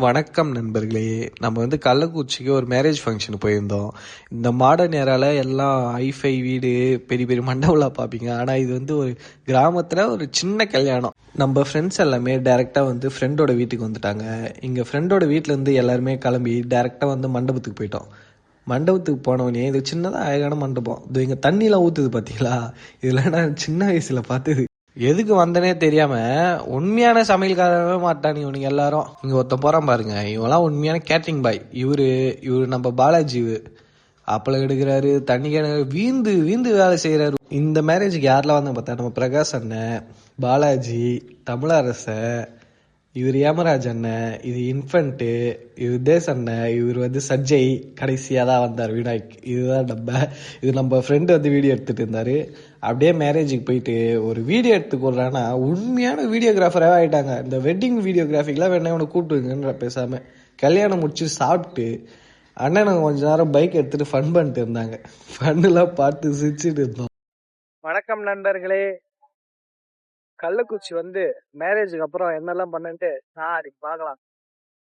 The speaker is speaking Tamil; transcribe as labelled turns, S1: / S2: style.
S1: வணக்கம் நண்பர்களே. நம்ம கள்ளக்குறிச்சிக்கு ஒரு மேரேஜ் ஃபங்க்ஷனுக்கு போயிருந்தோம். இந்த மாடர்ன் ஏரால எல்லாம் ஹைஃபை வீடு, பெரிய பெரிய மண்டபம்லாம் பார்ப்பீங்க. ஆனால் இது ஒரு கிராமத்தில் ஒரு சின்ன கல்யாணம். நம்ம ஃப்ரெண்ட்ஸ் எல்லாமே டேரெக்டாக ஃப்ரெண்டோட வீட்டுக்கு வந்துட்டாங்க. இங்கே ஃப்ரெண்டோட வீட்டிலேருந்து எல்லாருமே கிளம்பி டேரெக்டாக மண்டபத்துக்கு போயிட்டோம். மண்டபத்துக்கு போனவொடனே இது சின்னதாக அழகான மண்டபம். இது இங்கே தண்ணிலாம் ஊற்றுது பார்த்தீங்களா? இதெல்லாம் நான் சின்ன வயசில் பார்த்தது. எதுக்கு வந்தனே தெரியாம உண்மையான சமையல்காரவே மாட்டானுங்க இவனுங்க எல்லாரும். இங்க ஒருத்தன் போறான் பாருங்க, இவெல்லாம் உண்மையான கேட்டரிங் பாய். இவரு நம்ம பாலாஜி. அப்பளம் எடுக்கிறாரு, தண்ணி கேன வீந்து வீந்து வேலை செய்யறாரு. இந்த மேரேஜுக்கு யாரெல்லாம் வந்து பார்த்தா நம்ம பிரகாஷ் அண்ணன், பாலாஜி, தமிழரசன், இவர் ஏமராஜ் அண்ணன், இது இன்ஃபன்ட்டு, இவர் தேஸ் அண்ணன், இவர் சஜ்ஜய், கடைசியாக தான் வந்தார் விநாயக். இதுதான் இது நம்ம ஃப்ரெண்டு வீடியோ எடுத்துட்டு இருந்தாரு. அப்படியே மேரேஜுக்கு போயிட்டு ஒரு வீடியோ எடுத்துக்கொள்றான்னா உண்மையான வீடியோகிராஃபராகவே ஆகிட்டாங்க. இந்த வெட்டிங் வீடியோகிராஃபிக்கெலாம் வேணா இவனை கூப்பிட்டுருங்கன்ற பேசாமல் கல்யாணம் முடிச்சு சாப்பிட்டு அண்ணனுங்க கொஞ்ச நேரம் பைக் எடுத்துட்டு ஃபன் பண்ணிட்டு இருந்தாங்க. ஃபன்னுலாம் பார்த்து சிரிச்சுட்டு இருந்தோம்.
S2: வணக்கம் நண்பர்களே. கள்ளக்குறிச்சி மேரேஜுக்கு அப்புறம் என்னெல்லாம் பண்ணன்ட்டு நாளைக்கு பார்க்கலாம்.